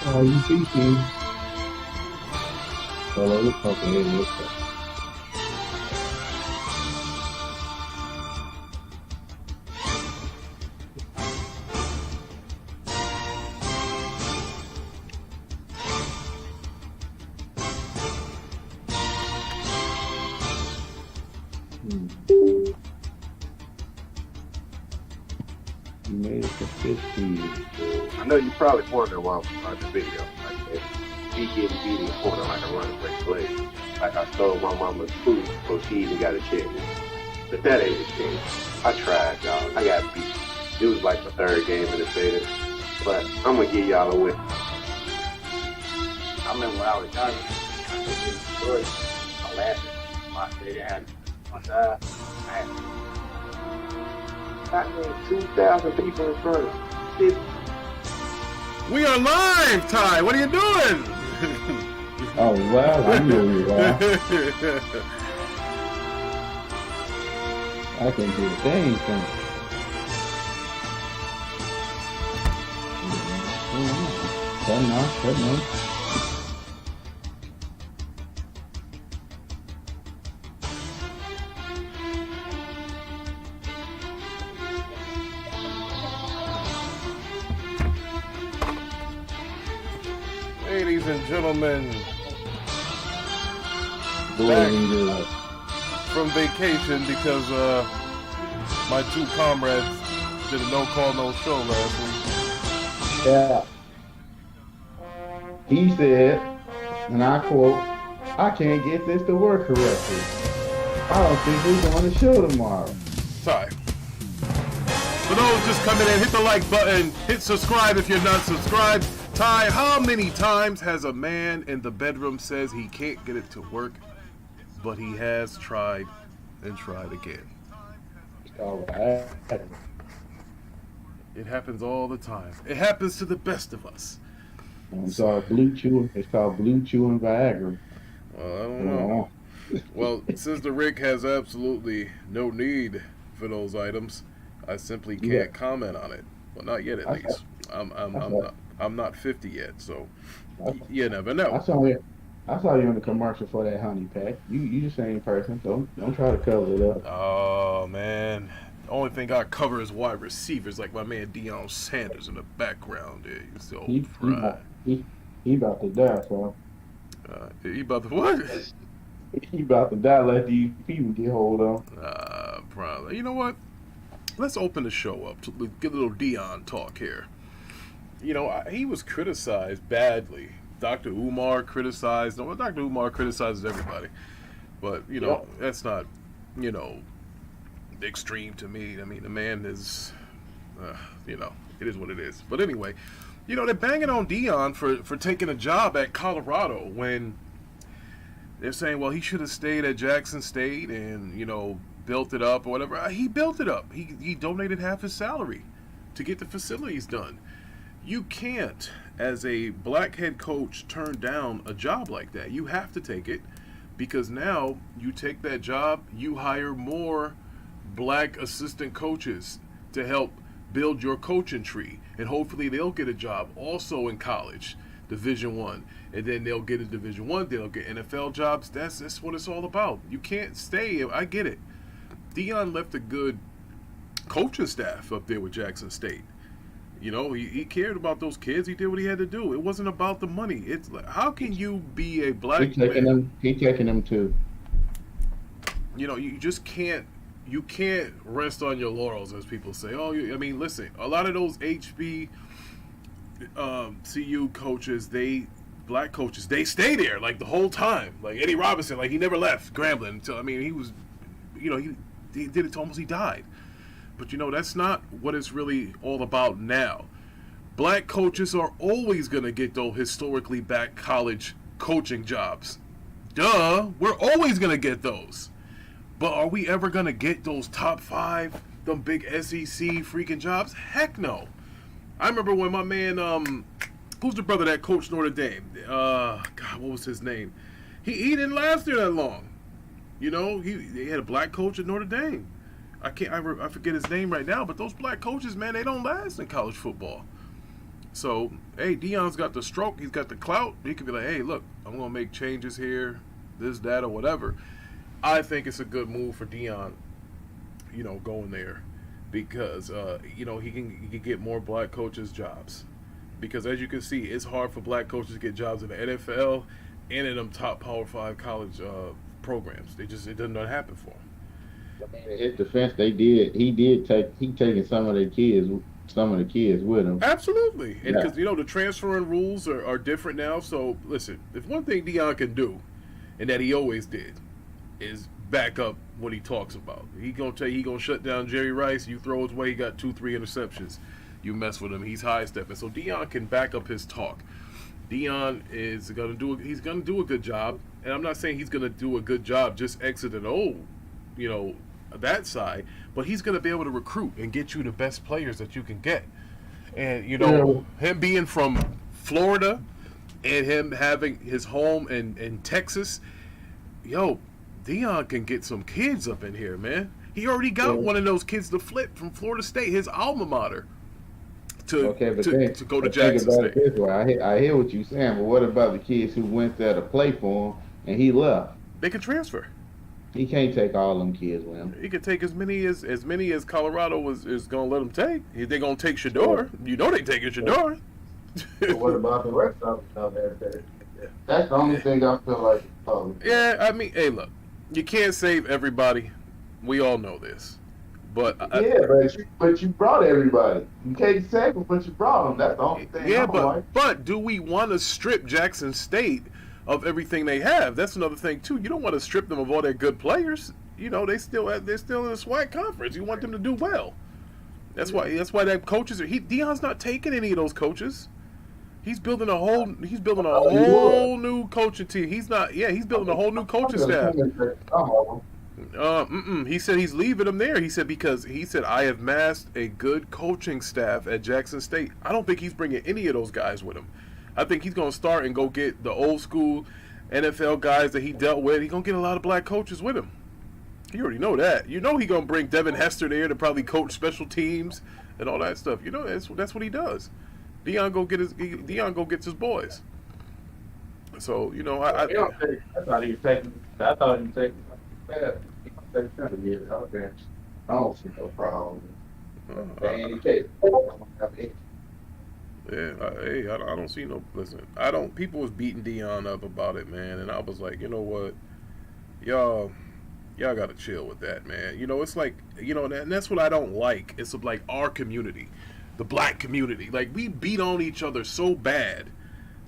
Oh, you speaking? Hello, okay. You made it to 50. I know you probably wondering why I'm starting the video. Like, he getting beat in the corner like a running break play. Like I stole my mama's food so she even got a chance. But that ain't the case. I tried, y'all. I got beat. It was like the third game in the beta. But I'm gonna give y'all a win. I remember when I was younger, I was in Detroit. I laughed at my state had my dad. I had 2,000 people in front of me. We are live, Ty. What are you doing? Oh, well, I know you are. I can do the thing. Cutting off. Ladies and gentlemen, Back from vacation because my two comrades did a no-call-no-show last week. Yeah. He said, and I quote, I can't get this to work correctly. I don't think we're going to show tomorrow. Ty. For those just coming in, hit the like button, hit subscribe if you're not subscribed. Ty, how many times has a man in the bedroom says he can't get it to work, but he has tried and tried again? All right. It happens all the time. It happens to the best of us. It's called blue chewing. It's called blue chewing Viagra. Well, I don't know. Well, since the Rick has absolutely no need for those items, I simply can't comment on it. Well, not yet, at least. I'm not 50 yet, so you never know. I saw you in the commercial for that honey pack. You the same person. Don't try to cover it up. Oh man, the only thing I cover is wide receivers, like my man Deion Sanders in the background. There, you see old pride. He about to die, so. He about to what? He about to die. Let these people get hold of. Probably. You know what? Let's open the show up to get a little Deion talk here. You know, he was criticized badly. Dr. Umar criticized. No, Dr. Umar criticizes everybody, but you know that's not, you know, extreme to me. I mean, the man is, you know, it is what it is. But anyway, you know, they're banging on Deion for taking a job at Colorado when they're saying, well, he should have stayed at Jackson State and, you know, built it up or whatever. He built it up. He donated half his salary to get the facilities done. You can't, as a black head coach, turn down a job like that. You have to take it, because now you take that job, you hire more black assistant coaches to help build your coaching tree, and hopefully they'll get a job also in college, Division I, and then they'll get a Division I, they'll get NFL jobs. That's what it's all about. You can't stay. I get it. Deion left a good coaching staff up there with Jackson State. You know, he cared about those kids. He did what he had to do. It wasn't about the money. It's like, how can you be a black man? He taking them too. You know, you just can't. You can't rest on your laurels, as people say. Oh, I mean, listen. A lot of those HB, CU coaches, black coaches, they stay there like the whole time. Like Eddie Robinson, like he never left Grambling until, I mean, he was, you know, he did it till almost he died. But, you know, that's not what it's really all about now. Black coaches are always going to get those historically black college coaching jobs. Duh, we're always going to get those. But are we ever going to get those top 5, them big SEC freaking jobs? Heck no. I remember when my man, who's the brother that coached Notre Dame? God, what was his name? He didn't last there that long. You know, he had a black coach at Notre Dame. I forget his name right now, but those black coaches, man, they don't last in college football. So, hey, Deion's got the stroke. He's got the clout. He could be like, hey, look, I'm going to make changes here, this, that, or whatever. I think it's a good move for Deion, going there because, he can get more black coaches jobs. Because as you can see, it's hard for black coaches to get jobs in the NFL and in them top Power 5 college programs. It doesn't happen for them. I mean, in his defense, he taking some of the kids with him. Absolutely. And because, the transferring rules are different now. So, listen, if one thing Deion can do, and that he always did, is back up what he talks about. He gonna shut down Jerry Rice. You throw his way, he got 2-3 interceptions. You mess with him, he's high stepping. So Deion can back up his talk. Deion is gonna do a good job, and I'm not saying he's gonna do a good job just exiting that side, but he's gonna be able to recruit and get you the best players that you can get. And him being from Florida and him having his home in Texas, Deion can get some kids up in here, man. He already got one of those kids to flip from Florida State, his alma mater, to go to Jackson State. This way. I hear what you're saying, but what about the kids who went there to play for him and he left? They can transfer. He can't take all them kids with him. He can take as many as Colorado is gonna let him take. They're gonna take Shador. They taking Shador. But what about the rest of them? That's the only thing I feel like. Yeah, I mean, hey, look, you can't save everybody. We all know this. But you brought everybody. You can't save them, but you brought them. That's the only thing. Yeah, but do we want to strip Jackson State of everything they have? That's another thing too. You don't want to strip them of all their good players. They're still in the SWAC conference. You want them to do well. That's why that coaches are. Deion's not taking any of those coaches. He's building a whole new coaching team. He's building a whole new coaching staff. He said he's leaving them there. He said I have massed a good coaching staff at Jackson State. I don't think he's bringing any of those guys with him. I think he's going to start and go get the old school NFL guys that he dealt with. He's going to get a lot of black coaches with him. You already know that. He's going to bring Devin Hester there to probably coach special teams and all that stuff. That's what he does. Deion gets his boys. So, I thought he was taking fast. I don't see no problem. I don't see no. Listen, people was beating Deion up about it, man, and I was like, you know what, y'all got to chill with that, man. It's like, and that's what I don't like. It's like our community, the black community, like we beat on each other so bad.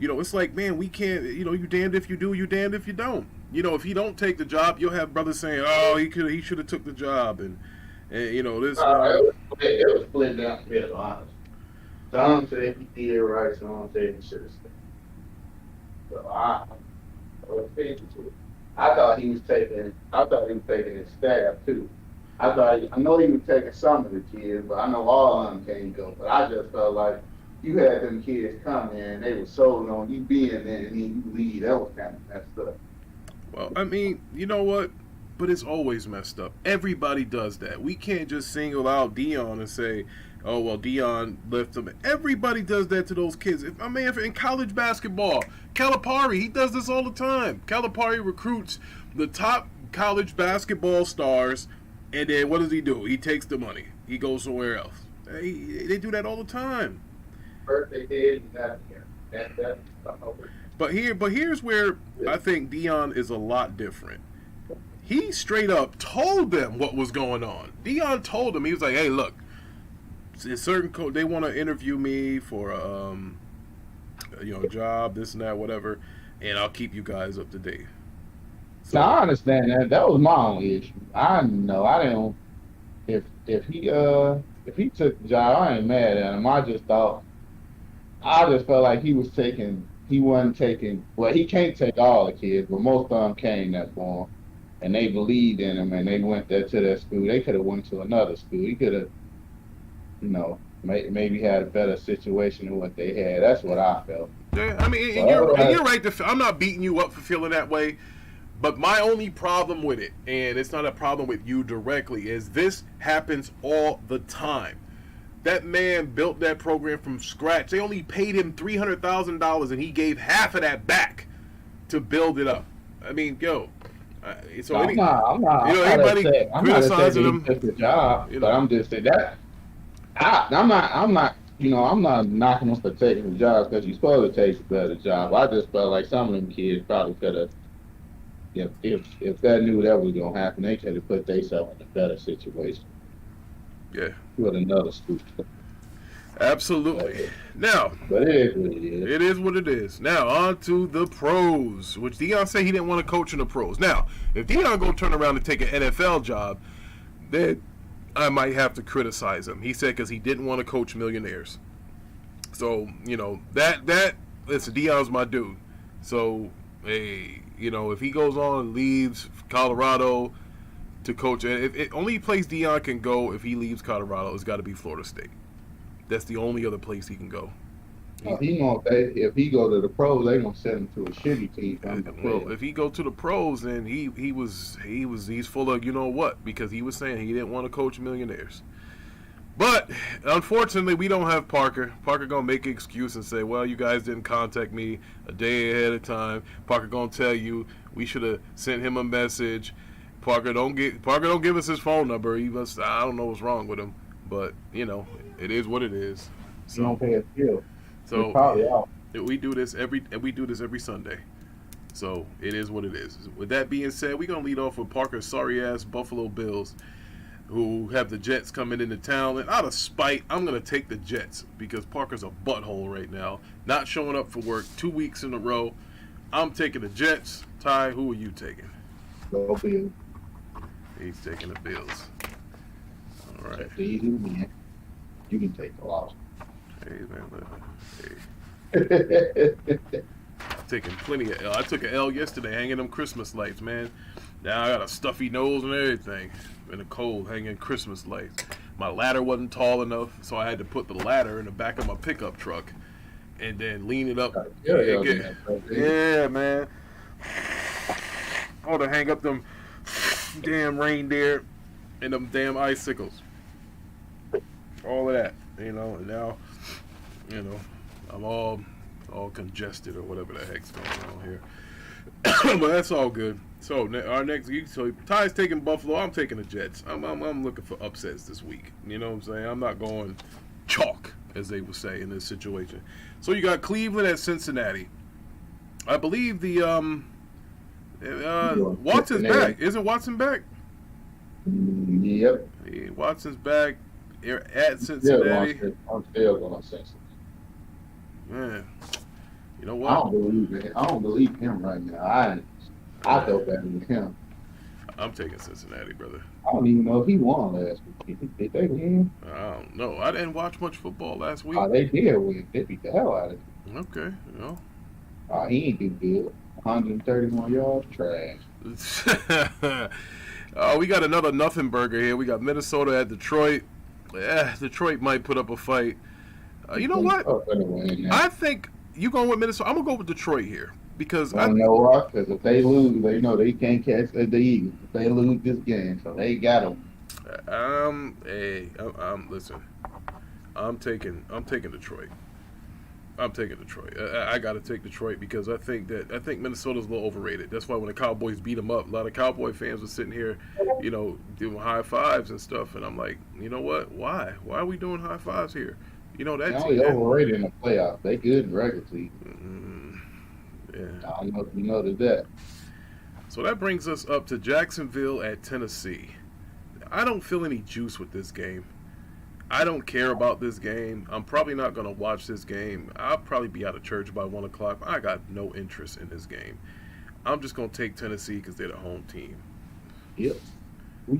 It's like, man, we can't. You damned if you do, you damned if you don't. If he don't take the job, you'll have brothers saying, oh, he should have took the job, and this. It was split down the middle, honestly. Some said he did right, some said he should have stayed. So I was thinking to it. I thought he was taking his staff too. I know he was taking some of the kids, but I know all of them can't go. But I just felt like you had them kids come in, and they were sold on you being there, and then you leave. That was kind of messed up. Well, I mean, you know what? But it's always messed up. Everybody does that. We can't just single out Deion and say, oh, well, Deion left them. Everybody does that to those kids. In college basketball, Calipari, he does this all the time. Calipari recruits the top college basketball stars, and then what does he do? He takes the money. He goes somewhere else. They do that all the time. First they did, and that's here. But here's where I think Deion is a lot different. He straight up told them what was going on. Deion told them, he was like, hey, look, certain they want to interview me for a job, this and that, whatever, and I'll keep you guys up to date. So I understand that. That was my only issue. I didn't. If he took the job, I ain't mad at him. I just felt like he wasn't taking. Well, he can't take all the kids, but most of them came there for him, and they believed in him, and they went there to that school. They could have went to another school. He could have, maybe had a better situation than what they had. That's what I felt. Yeah, I mean, and you're right. I'm not beating you up for feeling that way. But my only problem with it, and it's not a problem with you directly, is this happens all the time. That man built that program from scratch. They only paid him $300,000, and he gave half of that back to build it up. I mean, yo. I'm not anybody criticizing him, took the job, you know. but I'm just saying that. I'm not knocking him for taking the job because he's supposed to take a better job. I just felt like some of them kids probably could have, if that knew that was gonna happen, they could have put themselves in a better situation. Yeah. With another school. Absolutely. Now, but it is what it is. It is what it is. Now, on to the pros, which Deion said he didn't want to coach in the pros. Now, if Deion go turn around and take an NFL job, then I might have to criticize him. He said because he didn't want to coach millionaires. So, listen, Deion's my dude. So, hey, if he goes on and leaves Colorado to coach, only place Deion can go if he leaves Colorado has got to be Florida State. That's the only other place he can go. If he go to the pros, they gonna send him to a shitty team. Well, if he go to the pros, then he's full of what, because he was saying he didn't want to coach millionaires. But unfortunately, we don't have Parker. Parker gonna make an excuse and say, "Well, you guys didn't contact me a day ahead of time." Parker gonna tell you we should have sent him a message. Parker don't give us his phone number. I don't know what's wrong with him, but it is what it is. So don't pay a bill. So we do this every Sunday. So it is what it is. With that being said, we're gonna lead off with Parker's sorry ass Buffalo Bills, who have the Jets coming into town. And out of spite, I'm gonna take the Jets because Parker's a butthole right now, not showing up for work 2 weeks in a row. I'm taking the Jets. Ty, who are you taking? Go Bills. He's taking the Bills. All right. You can take the loss. Hey, man. Hey. I'm taking plenty of L. I took an L yesterday hanging them Christmas lights, man. Now I got a stuffy nose and everything. In the cold, hanging Christmas lights. My ladder wasn't tall enough, so I had to put the ladder in the back of my pickup truck and then lean it up. Yeah, man. I ought to hang up them damn reindeer and them damn icicles. All of that, and now, I'm all congested or whatever the heck's going on here. But that's all good. So our next week, Ty's taking Buffalo. I'm taking the Jets. I'm looking for upsets this week. You know what I'm saying? I'm not going chalk, as they would say in this situation. So you got Cleveland at Cincinnati. I believe the Watson's back. Isn't Watson back? Yep. Yeah, Watson's back at Cincinnati. I'm still going to Cincinnati. Man, you know what? I don't believe him right now. I feel better than him. I'm taking Cincinnati, brother. I don't even know if he won last week. Did they win? I don't know. I didn't watch much football last week. Oh, they did win. They beat the hell out of it. Okay, he ain't do good. 131 yards, trash. We got another nothing burger here. We got Minnesota at Detroit. Detroit might put up a fight. You know what? I think you going with Minnesota. I'm going to go with Detroit here. Because I know what? Because if they lose, they know they can't catch the Eagles. If they lose this game, so they got them. Listen. I'm taking Detroit. I'm taking Detroit. I got to take Detroit because I think Minnesota's a little overrated. That's why when the Cowboys beat them up, a lot of Cowboy fans were sitting here, doing high fives and stuff. And I'm like, you know what? Why? Why are we doing high fives here? They're only overrated in the playoffs. They good in regular season. Yeah. I don't know if you noticed that. So that brings us up to Jacksonville at Tennessee. I don't feel any juice with this game. I don't care about this game. I'm probably not going to watch this game. I'll probably be out of church by 1 o'clock. I got no interest in this game. I'm just going to take Tennessee because they're the home team. Yep. We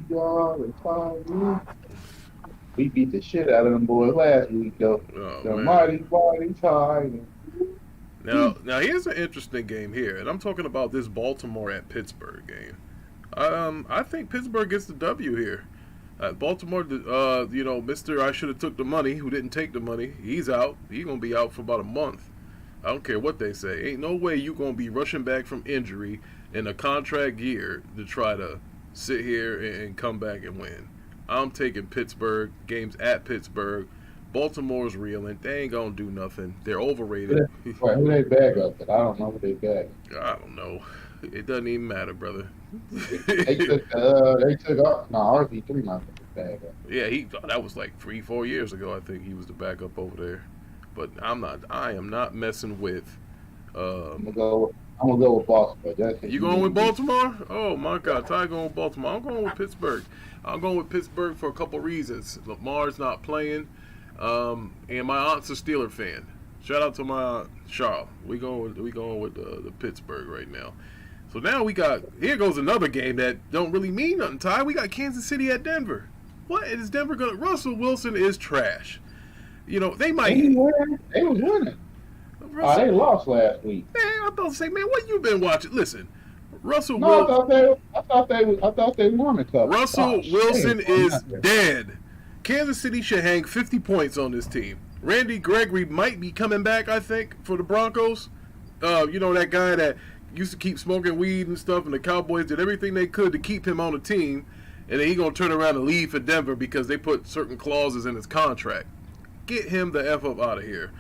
beat the shit out of them boys last week, though. The mighty Titans. Now here's an interesting game here, and I'm talking about this Baltimore at Pittsburgh game. I think Pittsburgh gets the W here. Baltimore, Mr. I should have took the money, who didn't take the money, he's out. He's going to be out for about a month. I don't care what they say. Ain't no way you going to be rushing back from injury in a contract year to try to sit here and come back and win. I'm taking Pittsburgh, games at Pittsburgh. Baltimore's reeling. They ain't gonna do nothing. They're overrated. Right, who they bag up? But I don't know who they bag. I don't know. It doesn't even matter, brother. They took off. No, RB3 might be the bag up. Yeah, that was like 3-4 years ago. I think he was the backup over there. But I am not messing with. I'm gonna go with Baltimore. You going with Baltimore? Oh my God, Ty going with Baltimore. I'm going with Pittsburgh. I'm going with Pittsburgh for a couple reasons. Lamar's not playing, and my aunt's a Steeler fan. Shout out to my aunt Charles. We going with the Pittsburgh right now. So now here goes another game that don't really mean nothing, Ty. We got Kansas City at Denver. What is Denver gonna? Russell Wilson is trash. You know they might. They was winning. They lost last week. Man, I thought to say, man, what you been watching? Listen, Russell No, Wilson. I thought they won a couple. Russell Wilson is dead. Kansas City should hang 50 points on this team. Randy Gregory might be coming back, I think, for the Broncos. You know, that guy that used to keep smoking weed and stuff, and the Cowboys did everything they could to keep him on the team, and then he going to turn around and leave for Denver because they put certain clauses in his contract. Get him the F up out of here.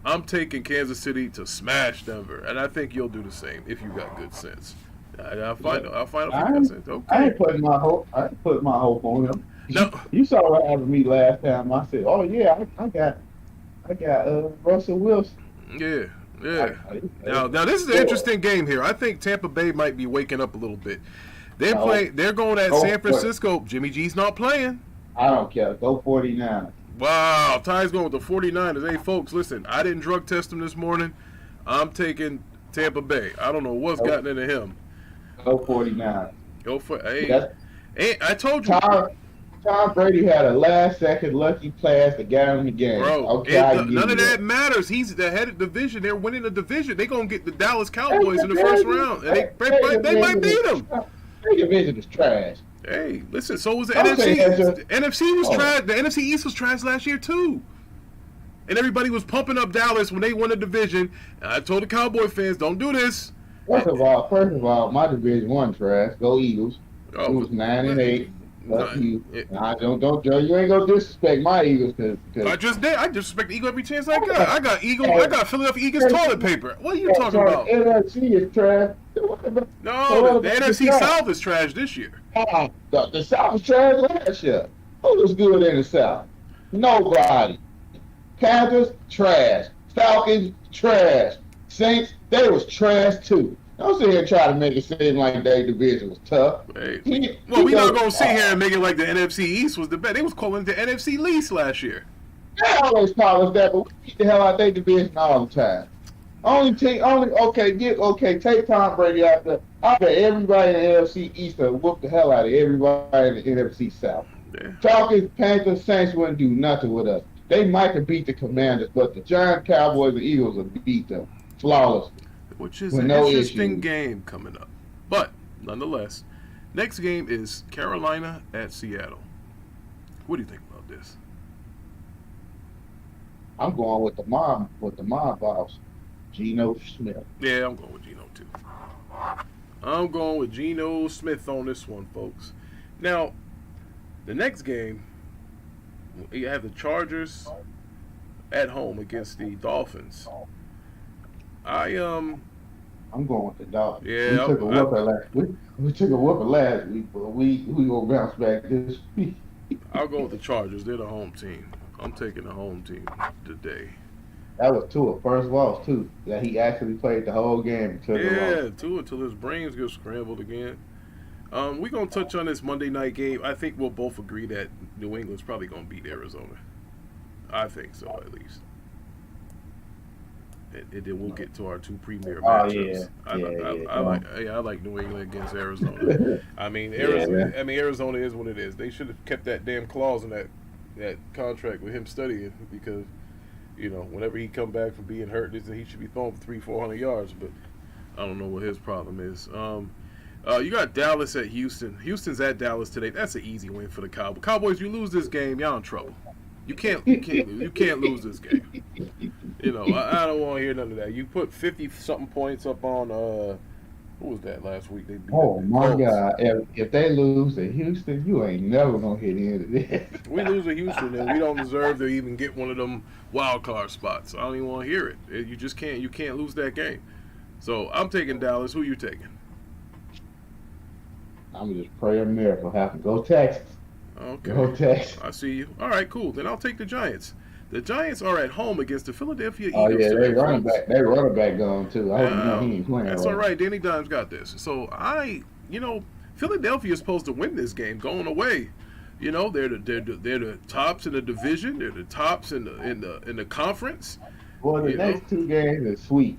I'm taking Kansas City to smash Denver, and I think you'll do the same if you got good sense. I'll find out if you got sense. Okay. I ain't putting my hope on him. No. You saw what happened to me last time. I said, "Oh yeah, I got Russell Wilson." Yeah. Now this is an interesting game here. I think Tampa Bay might be waking up a little bit. They're going at San Francisco. Jimmy G's not playing. I don't care. Go 49. Wow, Ty's going with the 49ers. Hey, folks, listen, I didn't drug test him this morning. I'm taking Tampa Bay. I don't know what's gotten into him. Go 49. Go for hey, I told you. Tom Brady had a last-second lucky pass to get him in the game. Bro, okay, none of that matters. He's the head of the division. They're winning the division. They're going to get the Dallas Cowboys in the first round. And they might beat them. Their division is trash. Hey, listen, so was the NFC. The NFC was trash. The NFC East was trash last year, too. And everybody was pumping up Dallas when they won the division. And I told the Cowboy fans, don't do this. First of all, my division won trash. Go Eagles. It was 9-8. You ain't gonna disrespect my Eagles because I just did. I disrespect the Eagle every chance I got. I got Philadelphia Eagles toilet paper. What are you talking about? NFC is trash. No, the NFC South is trash this year. The South was trash last year. Who was good in the South? Nobody. Panthers trash. Falcons trash. Saints they was trash too. Don't sit here and try to make it seem like their division was tough. Hey, we're not going to sit here and make it like the NFC East was the best. They was calling it the NFC least last year. They always call us that, but we beat the hell out of their division all the time. Take Tom Brady out there. I bet everybody in the NFC East will whoop the hell out of everybody in the NFC South. Yeah. Falcons, Panthers, Saints wouldn't do nothing with us. They might have beat the Commanders, but the Giants, Cowboys, and Eagles will beat them flawlessly. Which is an interesting game coming up. But, nonetheless, next game is Carolina at Seattle. What do you think about this? I'm going with the mob boss, Geno Smith. Yeah, I'm going with Geno, too. I'm going with Geno Smith on this one, folks. Now, the next game, you have the Chargers at home against the Dolphins. I'm going with the Dolphins. Yeah, we took a whooping last week, but we gonna bounce back this week. I'll go with the Chargers. They're the home team. I'm taking the home team today. That was Tua first loss too. That he actually played the whole game. Tua until his brains get scrambled again. We're gonna touch on this Monday night game. I think we'll both agree that New England's probably gonna beat Arizona. I think so, at least. And then we'll get to our two premier matchups. I like New England against Arizona. Arizona is what it is. They should have kept that damn clause in that contract with him studying because, whenever he come back from being hurt, he should be throwing for 300-400 yards. But I don't know what his problem is. You got Dallas at Houston. Houston's at Dallas today. That's an easy win for the Cowboys. Cowboys, you lose this game, y'all in trouble. You can't lose this game. I don't want to hear none of that. You put 50-something points up on Who was that last week? They beat Oh the my Colts. God! If they lose to Houston, you ain't never gonna hit the end of this. We lose to Houston, and we don't deserve to even get one of them wild card spots. I don't even want to hear it. You just can't. You can't lose that game. So I'm taking Dallas. Who you taking? I'm just pray a miracle happen. Go Texas. Okay. Go Texas. I see you. All right, cool. Then I'll take the Giants. The Giants are at home against the Philadelphia Oh Eagles. yeah, they today, running folks. back. They running back gone too. I hope you know he ain't playing. That's all right. Danny Dimes got this. So Philadelphia is supposed to win this game going away. You know, they're the tops in the division. They're the tops in the conference. Well, the You next two games is sweet.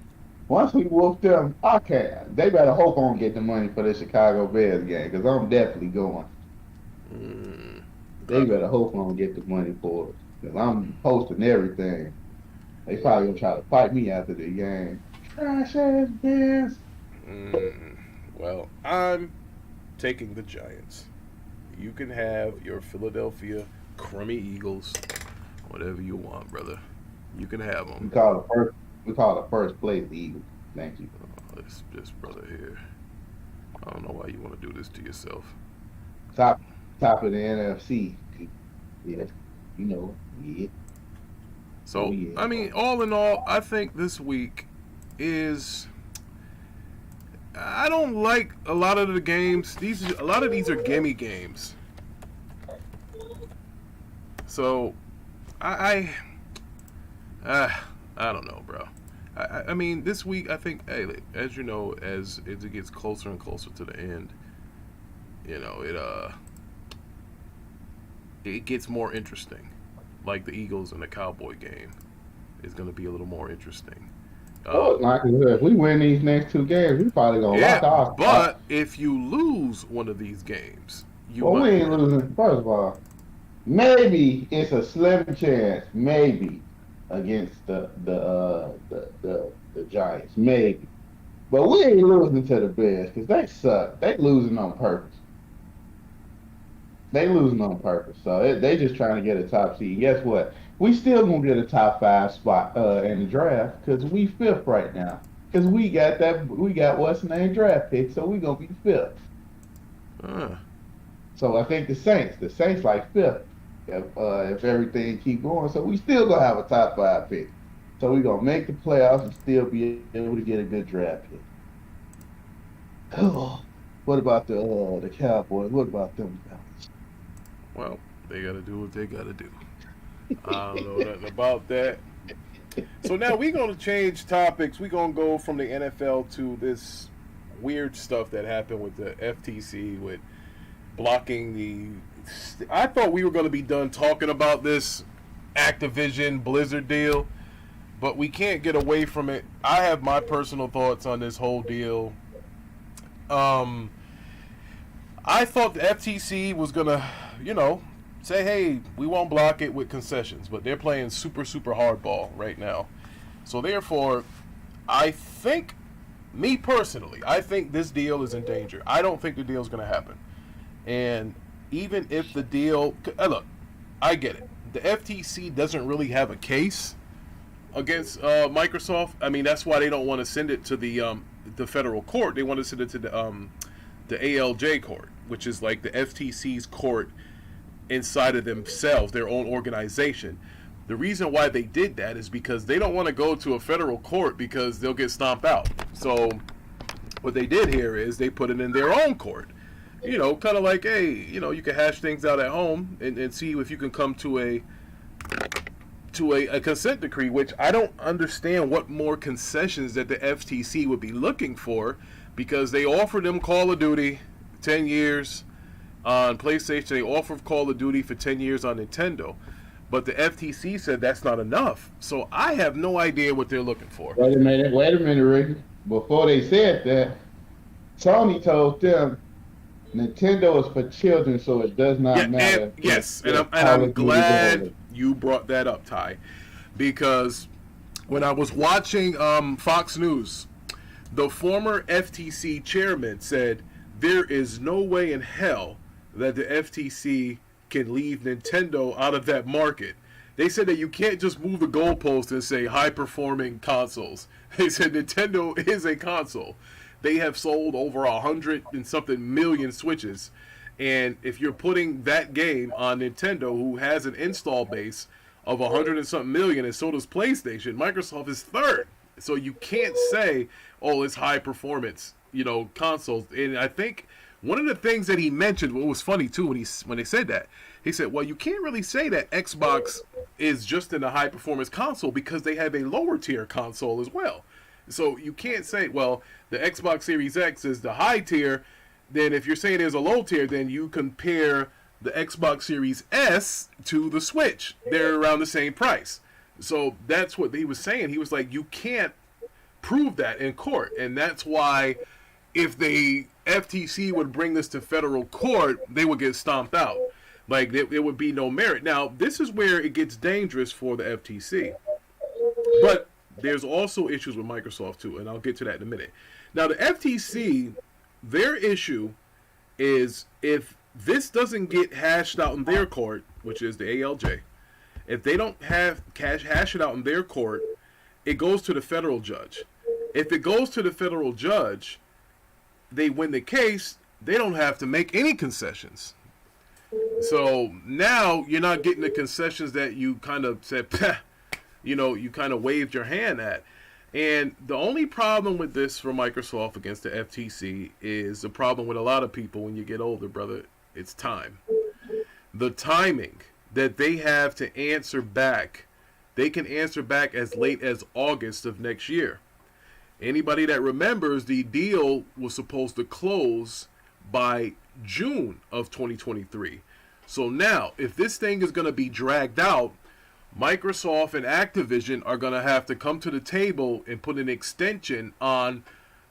Once we whoop them, okay, they better hope on get the money for the Chicago Bears game because I'm definitely going. They better hope on get the money for it because I'm posting everything. They probably gonna try to fight me after the game. Trash ass Bears. Well, I'm taking the Giants. You can have your Philadelphia crummy Eagles, whatever you want, brother. You can have them. We call the first place the Eagles. Thank you. This brother here. I don't know why you want to do this to yourself. Top of the NFC. Yeah, you know. Yeah. So, Oh, yeah. I mean, all in all, I think this week is. I don't like a lot of the games. A lot of these are gimme games. So, I don't know, bro. I mean, this week, I think, hey, as you know, as it gets closer and closer to the end, you know, it gets more interesting. Like the Eagles and the Cowboy game is going to be a little more interesting. If we win these next two games, we probably gonna lock off. But if you lose one of these games, we ain't losing. First of all, maybe it's a slim chance, maybe against the Giants, maybe. But we ain't losing to the Bears because they suck. They losing on purpose. So they just trying to get a top seed. Guess what? We still gonna get a top 5 spot in the draft because we 5th right now. Because we got what's the name draft pick, so we gonna be 5th. So I think the Saints like 5th if everything keep going. So we still gonna have a top 5 pick. So we gonna make the playoffs and still be able to get a good draft pick. Oh, what about the Cowboys? What about them guys? Well, they got to do what they got to do. I don't know nothing about that. So now we're going to change topics. We're going to go from the NFL to this weird stuff that happened with the FTC with blocking the... I thought we were going to be done talking about this Activision Blizzard deal, but we can't get away from it. I have my personal thoughts on this whole deal. I thought the FTC was going to, say, hey, we won't block it with concessions, but they're playing super, super hardball right now. So therefore, I think, me personally, I think this deal is in danger. I don't think the deal is going to happen. And even if the deal, look, I get it. The FTC doesn't really have a case against Microsoft. I mean, that's why they don't want to send it to the federal court. They want to send it to the ALJ court, which is like the FTC's court inside of themselves, their own organization. The reason why they did that is because they don't want to go to a federal court because they'll get stomped out. So what they did here is they put it in their own court. Kind of like, hey, you can hash things out at home and see if you can come to a consent decree, which I don't understand what more concessions that the FTC would be looking for, because they offered them Call of Duty 10 years on PlayStation. They offered Call of Duty for 10 years on Nintendo. But the FTC said that's not enough. So I have no idea what they're looking for. Wait a minute, Ricky. Before they said that, Sony told them Nintendo is for children, so it does not matter. And I'm glad you brought that up, Ty, because when I was watching Fox News, the former FTC chairman said there is no way in hell that the FTC can leave Nintendo out of that market. They said that you can't just move the goalpost and say high-performing consoles. They said Nintendo is a console. they have sold over 100 and something million Switches. And if you're putting that game on Nintendo, who has an install base of 100 and something million, and so does PlayStation, Microsoft is third. So you can't say, oh, it's high performance, consoles. And I think one of the things that he mentioned, what was funny too, when they said that, he said, well, you can't really say that Xbox is just in a high performance console because they have a lower tier console as well. So you can't say, well, the Xbox Series X is the high tier. Then if you're saying there's a low tier, then you compare the Xbox Series S to the Switch. They're around the same price. So that's what he was saying. He was like, you can't prove that in court. And that's why if the FTC would bring this to federal court, they would get stomped out. Like, there would be no merit. Now, this is where it gets dangerous for the FTC. But there's also issues with Microsoft, too, and I'll get to that in a minute. Now, the FTC, their issue is if this doesn't get hashed out in their court, which is the ALJ, if they don't hash it out in their court, it goes to the federal judge. If it goes to the federal judge, they win the case, they don't have to make any concessions. So now you're not getting the concessions that you kind of said, you kind of waved your hand at. And the only problem with this for Microsoft against the FTC is the problem with a lot of people when you get older, brother. It's time. The timing that they have to answer back, they can answer back as late as August of next year. Anybody that remembers, the deal was supposed to close by June of 2023. So now, if this thing is going to be dragged out, Microsoft and Activision are going to have to come to the table and put an extension on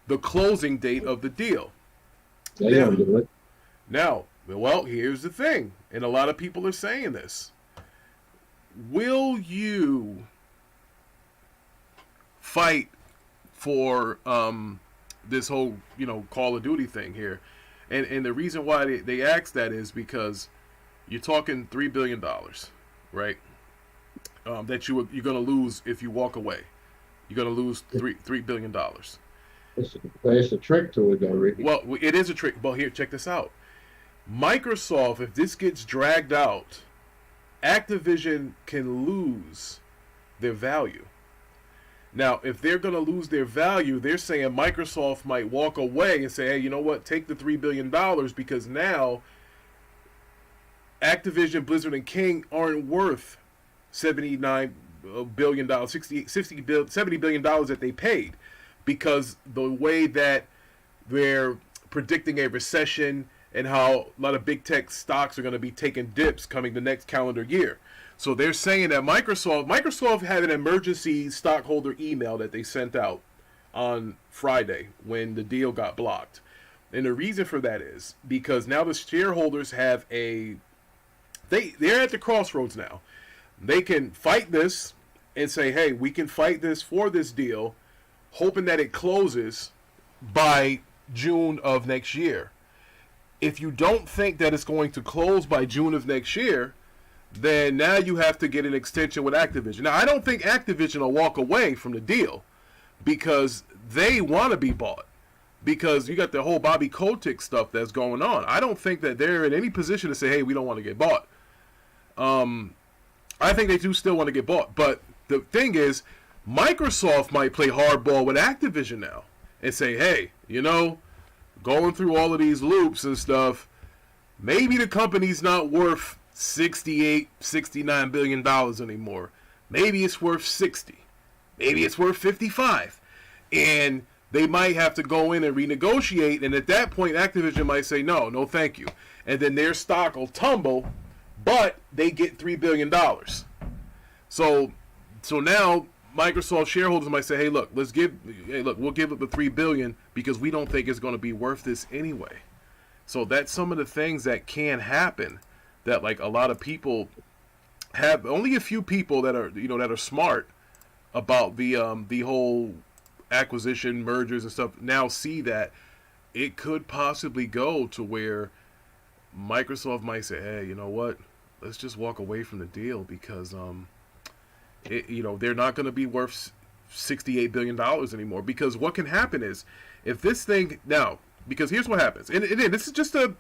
the closing date of the deal. Now, well, here's the thing, and a lot of people are saying this. Will you fight for this whole, Call of Duty thing here? And the reason why they asked that is because you're talking $3 billion, right? That you're going to lose if you walk away. You're going to lose $3 billion. It's a trick to it, though, Ricky. Well, it is a trick. Well, here, check this out. Microsoft, if this gets dragged out, Activision can lose their value. Now, if they're going to lose their value, they're saying Microsoft might walk away and say, hey, you know what, take the $3 billion because now Activision, Blizzard, and King aren't worth $79 billion, $70 billion that they paid because the way that they're predicting a recession and how a lot of big tech stocks are going to be taking dips coming the next calendar year. So they're saying that Microsoft had an emergency stockholder email that they sent out on Friday when the deal got blocked. And the reason for that is because now the shareholders have they're at the crossroads now. They can fight this and say, hey, we can fight this for this deal, hoping that it closes by June of next year. If you don't think that it's going to close by June of next year, then now you have to get an extension with Activision. Now, I don't think Activision will walk away from the deal because they want to be bought. Because you got the whole Bobby Kotick stuff that's going on. I don't think that they're in any position to say, hey, we don't want to get bought. I think they do still want to get bought. But the thing is, Microsoft might play hardball with Activision now and say, hey, going through all of these loops and stuff, maybe the company's not worth $69 billion anymore. Maybe it's worth 60. Maybe it's worth 55. And they might have to go in and renegotiate. And at that point, Activision might say, no, thank you. And then their stock will tumble, but they get $3 billion. So now Microsoft shareholders might say, hey, look, we'll give up the $3 billion because we don't think it's going to be worth this anyway. So that's some of the things that can happen that like a lot of people have. Only a few people that are smart about the whole acquisition, mergers and stuff now see that it could possibly go to where Microsoft might say, hey, you know what? Let's just walk away from the deal because they're not going to be worth $68 billion anymore. Because what can happen is, if this thing, now, because here's what happens, and this is just a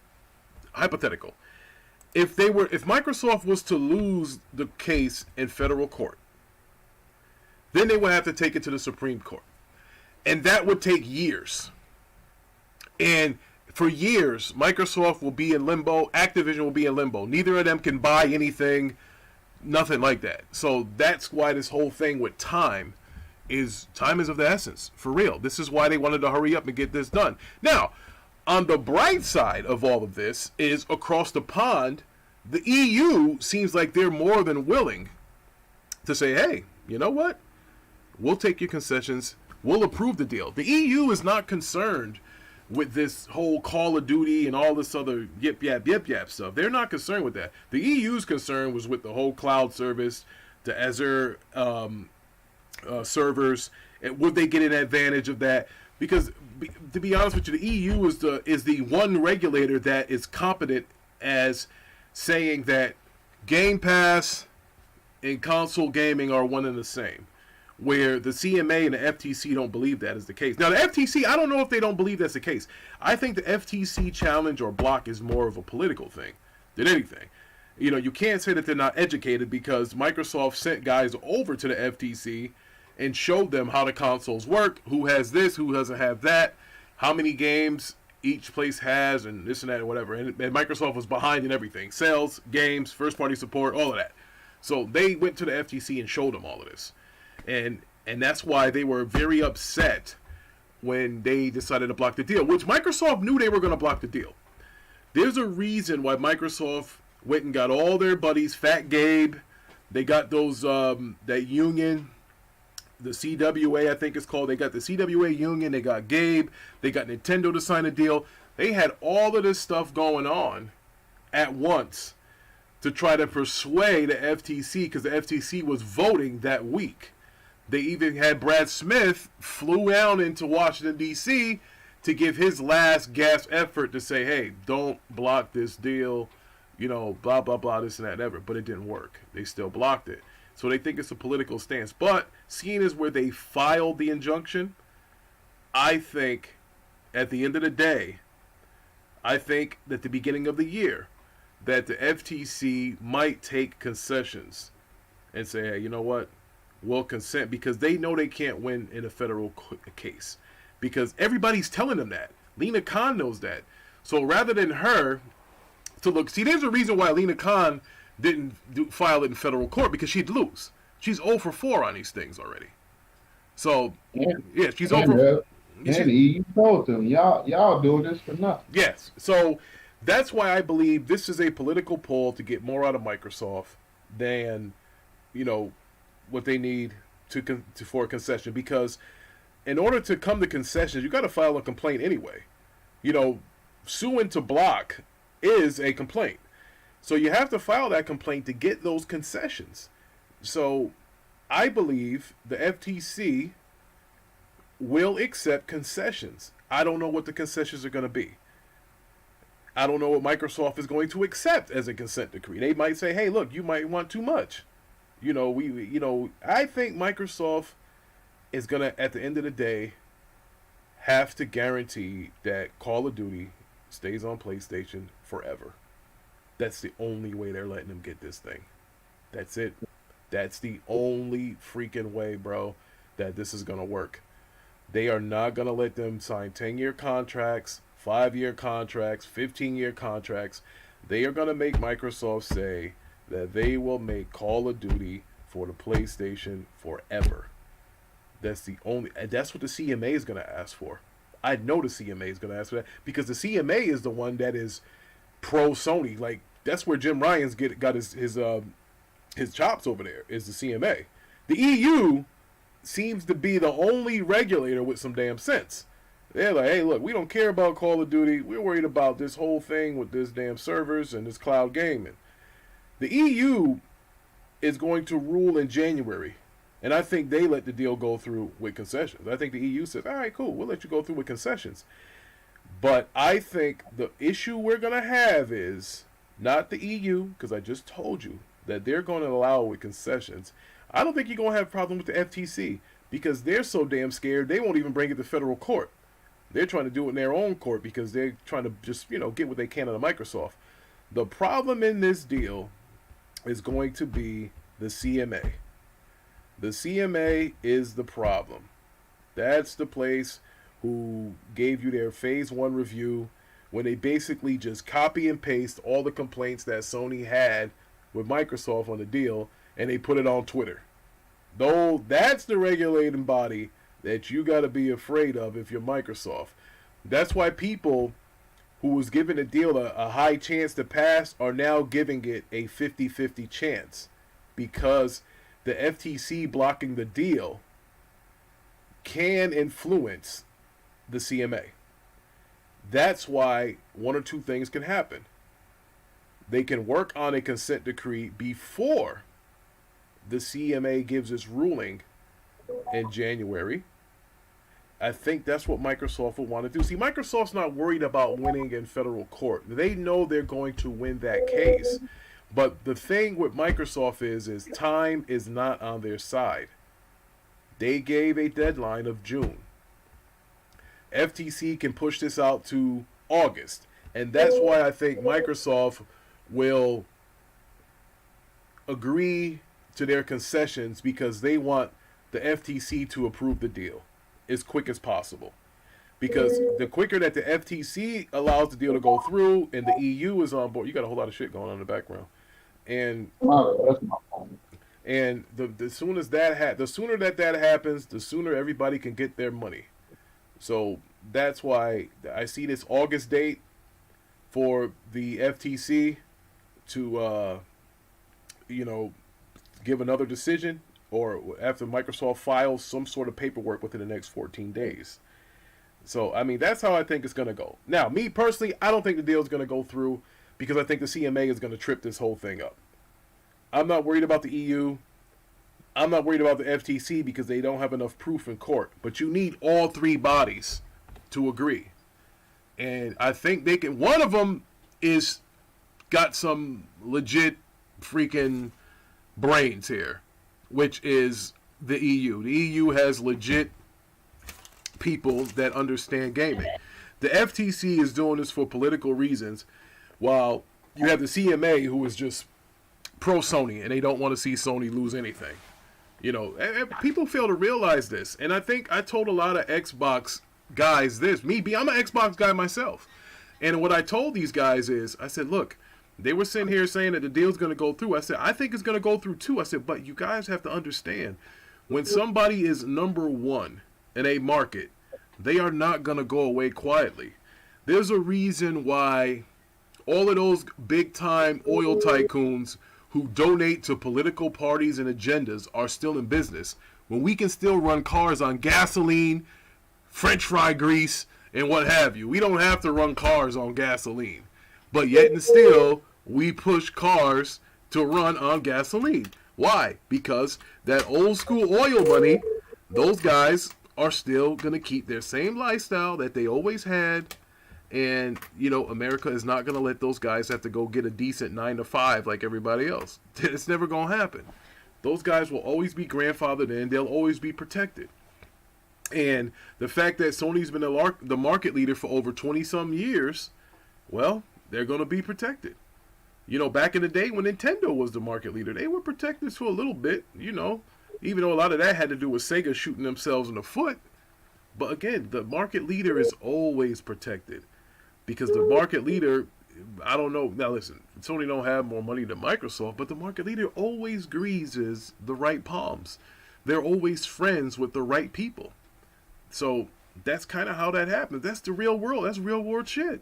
hypothetical. If Microsoft was to lose the case in federal court, then they would have to take it to the Supreme Court. And that would take years. And for years, Microsoft will be in limbo, Activision will be in limbo. Neither of them can buy anything, nothing like that. So that's why this whole thing with time is of the essence, for real. This is why they wanted to hurry up and get this done. Now, on the bright side of all of this is, across the pond, the EU seems like they're more than willing to say, hey, you know what? We'll take your concessions. We'll approve the deal. The EU is not concerned with this whole Call of Duty and all this other yip yap stuff. They're not concerned with that. The EU's concern was with the whole cloud service, the Azure servers, and would they get an advantage of that? Because to be honest with you, the EU is the one regulator that is competent as saying that Game Pass and console gaming are one and the same. Where the CMA and the FTC don't believe that is the case. Now, the FTC, I don't know if they don't believe that's the case. I think the FTC challenge or block is more of a political thing than anything. You know, you can't say that they're not educated, because Microsoft sent guys over to the FTC and showed them how the consoles work, who has this, who doesn't have that, how many games each place has, and this and that and whatever. And Microsoft was behind in everything. Sales, games, first-party support, all of that. So they went to the FTC and showed them all of this. And that's why they were very upset when they decided to block the deal, which Microsoft knew they were going to block the deal. There's a reason why Microsoft went and got all their buddies, Fat Gabe. They got those, that union, the CWA, I think it's called. They got the CWA union. They got Gabe. They got Nintendo to sign a deal. They had all of this stuff going on at once to try to persuade the FTC, because the FTC was voting that week. They even had Brad Smith flew down into Washington, D.C. to give his last gasp effort to say, hey, don't block this deal, you know, blah, blah, blah, this and that and ever. But it didn't work. They still blocked it. So they think it's a political stance. But seeing as where they filed the injunction, I think at the end of the day, I think at the beginning of the year, that the FTC might take concessions and say, hey, you know what? We'll consent, because they know they can't win in a federal case, because everybody's telling them that. Lena Khan knows that. So rather than her to look, see, there's a reason why Lena Khan didn't file it in federal court, because she'd lose. She's 0 for 4 on these things already. So yeah, she's 0 for. And you told them, y'all doing this for nothing. Yes. So that's why I believe this is a political pull to get more out of Microsoft than, you know, what they need for a concession. Because in order to come to concessions, you got to file a complaint anyway. You know, suing to block is a complaint. So you have to file that complaint to get those concessions. So I believe the FTC will accept concessions. I don't know what the concessions are going to be. I don't know what Microsoft is going to accept as a consent decree. They might say, hey, look, you might want too much. You know, I think Microsoft is going to, at the end of the day, have to guarantee that Call of Duty stays on PlayStation forever. That's the only way they're letting them get this thing. That's it. That's the only freaking way, bro, that this is going to work. They are not going to let them sign 10-year contracts, 5-year contracts, 15-year contracts. They are going to make Microsoft say that they will make Call of Duty for the PlayStation forever. That's what the CMA is going to ask for. I know the CMA is going to ask for that, because the CMA is the one that is pro Sony. Like, that's where Jim Ryan's got his chops over there, is the CMA. The EU seems to be the only regulator with some damn sense. They're like, hey, look, we don't care about Call of Duty. We're worried about this whole thing with this damn servers and this cloud gaming. The EU is going to rule in January, and I think they let the deal go through with concessions. I think the EU says, all right, cool, we'll let you go through with concessions. But I think the issue we're going to have is not the EU, because I just told you that they're going to allow with concessions. I don't think you're going to have a problem with the FTC, because they're so damn scared they won't even bring it to federal court. They're trying to do it in their own court because they're trying to just, get what they can out of Microsoft. The problem in this deal is going to be the CMA. The CMA is the problem. That's the place who gave you their phase 1 review when they basically just copy and paste all the complaints that Sony had with Microsoft on the deal, and they put it on Twitter. Though that's the regulating body that you got to be afraid of if you're Microsoft. That's why people who was given a deal a high chance to pass are now giving it a 50-50 chance, because the FTC blocking the deal can influence the CMA. That's why one or two things can happen. They can work on a consent decree before the CMA gives its ruling in January. I think that's what Microsoft will want to do. See, Microsoft's not worried about winning in federal court. They know they're going to win that case. But the thing with Microsoft is time is not on their side. They gave a deadline of June. FTC can push this out to August. And that's why I think Microsoft will agree to their concessions, because they want the FTC to approve the deal as quick as possible. Because the quicker that the FTC allows the deal to go through and the EU is on board, you got a whole lot of shit going on in the background. And That's my point. and the sooner that happens, the sooner everybody can get their money. So that's why I see this August date for the FTC to give another decision, or after Microsoft files some sort of paperwork within the next 14 days. So, I mean, that's how I think it's going to go. Now, me personally, I don't think the deal is going to go through, because I think the CMA is going to trip this whole thing up. I'm not worried about the EU. I'm not worried about the FTC, because they don't have enough proof in court. But you need all three bodies to agree. And I think they can. One of them is got some legit freaking brains here, which is the EU. The EU has legit people that understand gaming. The FTC is doing this for political reasons, while you have the CMA, who is just pro Sony, and they don't want to see Sony lose anything. And people fail to realize this. And I think I told a lot of Xbox guys this. I'm an Xbox guy myself. And what I told these guys is, I said, look, they were sitting here saying that the deal's going to go through. I said, I think it's going to go through too. I said, but you guys have to understand, when somebody is number one in a market, they are not going to go away quietly. There's a reason why all of those big-time oil tycoons who donate to political parties and agendas are still in business, when we can still run cars on gasoline, French fry grease, and what have you. We don't have to run cars on gasoline. But yet and still, we push cars to run on gasoline. Why? Because that old school oil money, those guys are still going to keep their same lifestyle that they always had. And, America is not going to let those guys have to go get a decent 9 to 5 like everybody else. It's never going to happen. Those guys will always be grandfathered in. They'll always be protected. And the fact that Sony's been the market leader for over 20-some years, well, they're going to be protected. Back in the day when Nintendo was the market leader, they were protected for a little bit, even though a lot of that had to do with Sega shooting themselves in the foot. But again, the market leader is always protected, because the market leader, I don't know. Now listen, Sony don't have more money than Microsoft, but the market leader always greases the right palms. They're always friends with the right people. So that's kind of how that happens. That's the real world. That's real world shit.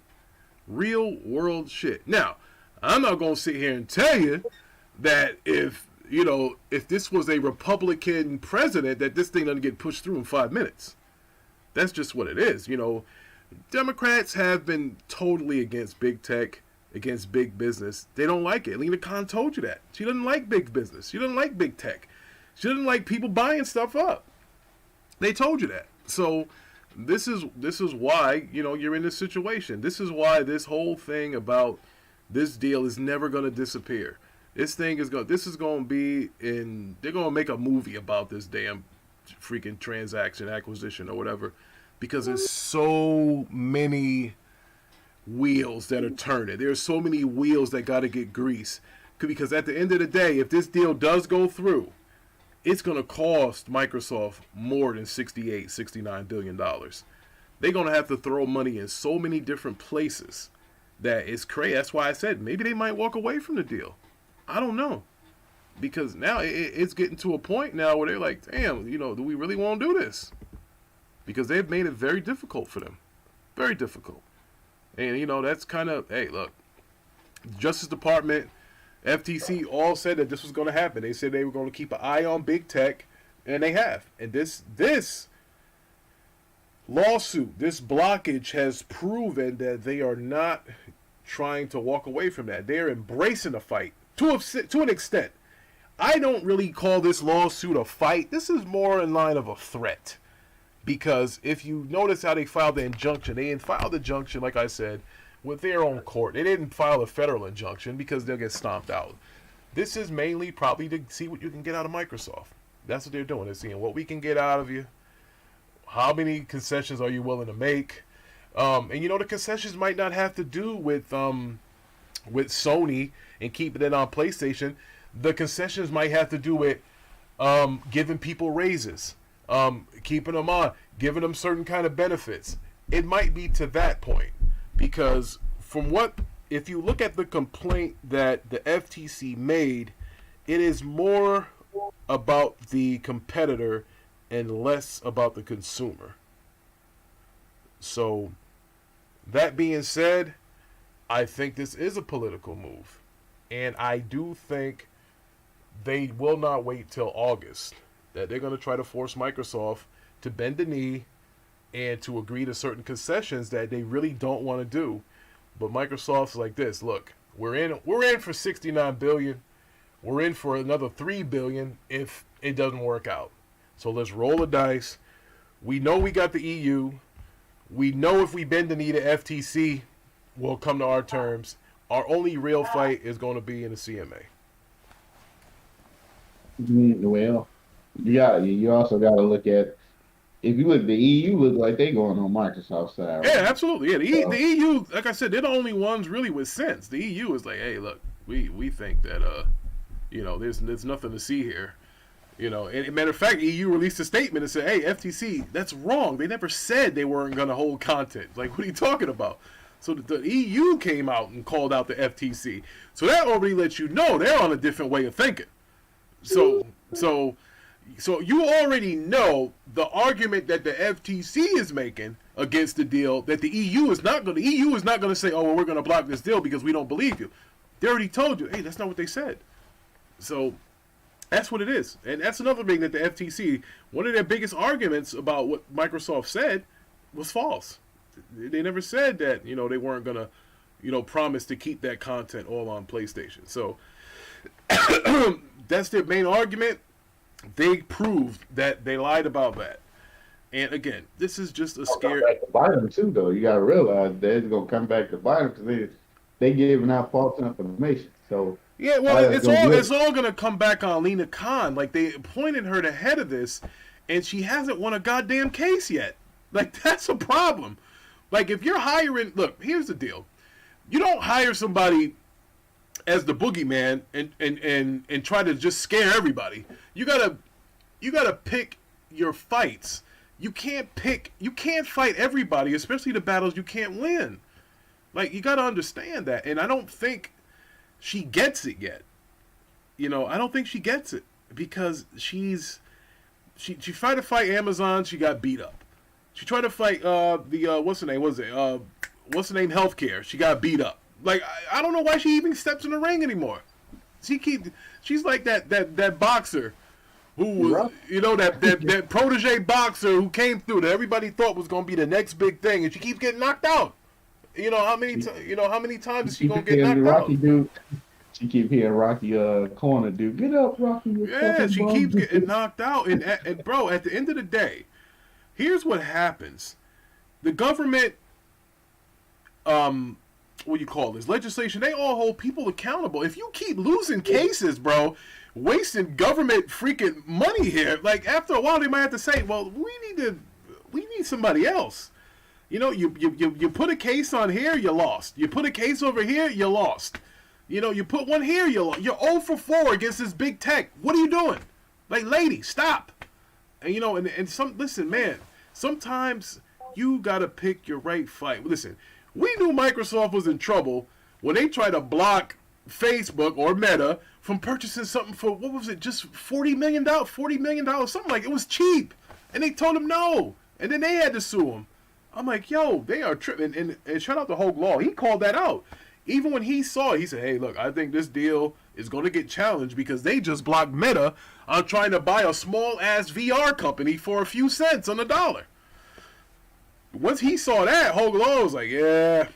Real world shit. Now, I'm not going to sit here and tell you that if this was a Republican president, that this thing doesn't get pushed through in 5 minutes. That's just what it is. Democrats have been totally against big tech, against big business. They don't like it. Lena Khan told you that. She doesn't like big business. She doesn't like big tech. She doesn't like people buying stuff up. They told you that. So this is why, you're in this situation. This is why this whole thing about this deal is never going to disappear. This is going to be they're going to make a movie about this damn freaking transaction, acquisition, or whatever, because there's so many wheels that are turning. There's so many wheels that got to get greased. Because at the end of the day, if this deal does go through, it's going to cost Microsoft more than $69 billion. They're going to have to throw money in so many different places that it's crazy. That's why I said maybe they might walk away from the deal. I don't know. Because now it's getting to a point now where they're like, damn, do we really want to do this? Because they've made it very difficult for them. Very difficult. And, that's kind of, hey, look, Justice Department, FTC all said that this was going to happen. They said they were going to keep an eye on big tech, and they have. And this lawsuit, this blockage has proven that they are not trying to walk away from that. They're embracing the fight to an extent. I don't really call this lawsuit a fight. This is more in line of a threat. Because if you notice how they filed the injunction, they filed the injunction, like I said, with their own court. They didn't file a federal injunction because they'll get stomped out. This is mainly probably to see what you can get out of Microsoft. That's what they're doing. They're seeing what we can get out of you. How many concessions are you willing to make? And the concessions might not have to do with Sony and keeping it on PlayStation. The concessions might have to do with giving people raises, keeping them on, giving them certain kind of benefits. It might be to that point. Because if you look at the complaint that the FTC made, it is more about the competitor and less about the consumer. So, that being said, I think this is a political move. And I do think they will not wait till August. That they're going to try to force Microsoft to bend the knee and to agree to certain concessions that they really don't want to do. But Microsoft's like this, look, we're in for $69 billion. We're in for another $3 billion if it doesn't work out. So let's roll the dice. We know we got the EU. We know if we bend the knee to FTC, we'll come to our terms. Our only real fight is going to be in the CMA. Well, you also got to look at, if you look, the EU look like they going on Microsoft's side. Yeah, absolutely. Yeah, the EU, like I said, they're the only ones really with sense. The EU is like, hey, look, we think that there's nothing to see here. And matter of fact, EU released a statement and said, hey, FTC, that's wrong. They never said they weren't going to hold content. Like, what are you talking about? So the EU came out and called out the FTC. So that already lets you know they're on a different way of thinking. So you already know the argument that the FTC is making against the deal, that the EU is not going to say, oh, well, we're going to block this deal because we don't believe you. They already told you, hey, that's not what they said. So that's what it is. And that's another thing that the FTC, one of their biggest arguments about what Microsoft said was false. They never said that, they weren't going to, promise to keep that content all on PlayStation. So that's their main argument. They proved that they lied about that. And again, this is just a scare. Back to bite them too, though. You got to realize that it's going to come back to bite them because they giving out false information. So yeah, well, it's all going to come back on Lena Khan. Like, they appointed her the head of this, and she hasn't won a goddamn case yet. Like, that's a problem. Like, if you're hiring, look, here's the deal. You don't hire somebody as the boogeyman and try to just scare everybody. You gotta pick your fights. You can't fight everybody, especially the battles you can't win. Like, you gotta understand that. And I don't think she gets it yet. I don't think she gets it because she tried to fight Amazon, she got beat up. She tried to fight what's her name? Healthcare. She got beat up. Like, I don't know why she even steps in the ring anymore. She's like that boxer who was, that protege boxer who came through that everybody thought was going to be the next big thing, and she keeps getting knocked out. How many times is she going to get knocked Rocky out? Dude, she keep hearing Rocky corner dude, get up, Rocky. Yeah, she keeps getting knocked out, and bro, at the end of the day, here's what happens: the government, what do you call this? Legislation, they all hold people accountable. If you keep losing cases, bro, wasting government freaking money here. Like after a while, they might have to say, well, we need somebody else. You know, you put a case on here, you lost. You put a case over here, you lost. You know, you put one here, you're 0 for 4 against this big tech. What are you doing? Like, lady, stop. And you know, listen, man, sometimes you gotta pick your right fight. Listen, we knew Microsoft was in trouble when they tried to block Facebook or Meta from purchasing something for, what was it, just $40 million, something like it. It was cheap. And they told them no. And then they had to sue them. I'm like, yo, they are tripping. And shout out to Hogue Law. He called that out. Even when he saw it, he said, hey, look, I think this deal is going to get challenged because they just blocked Meta on trying to buy a small-ass VR company for a few cents on the dollar. Once he saw that, Hogue Law was like, yeah,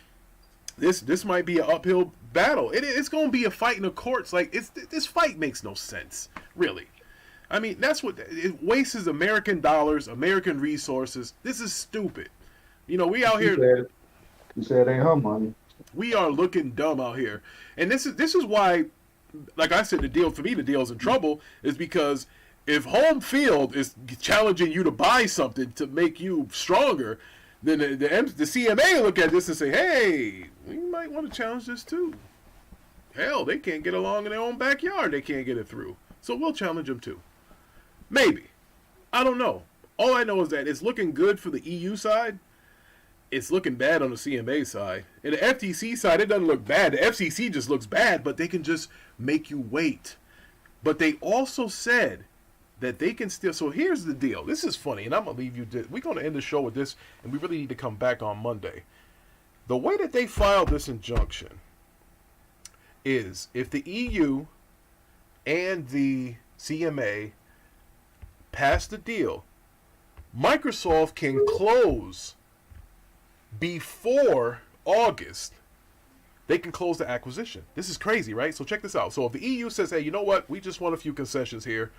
this might be an uphill battle. It's going to be a fight in the courts. Like, this fight makes no sense, really. I mean, that's what it wastes American dollars, American resources. This is stupid. You know, we out here. You said it ain't her money. We are looking dumb out here, and this is why, like I said, the deal's in trouble is because if home field is challenging you to buy something to make you stronger, then the CMA look at this and say, hey, we might want to challenge this too. Hell, they can't get along in their own backyard. They can't get it through. So we'll challenge them too. Maybe. I don't know. All I know is that it's looking good for the EU side. It's looking bad on the CMA side. And the FTC side, it doesn't look bad. The FCC just looks bad, but they can just make you wait. But they also said that they can still... So here's the deal. This is funny, and I'm going to leave you... We're going to end the show with this, and we really need to come back on Monday. The way that they filed this injunction is if the EU and the CMA pass the deal, Microsoft can close before August. They can close the acquisition. This is crazy, right? So check this out. So if the EU says, hey, you know what? We just want a few concessions here.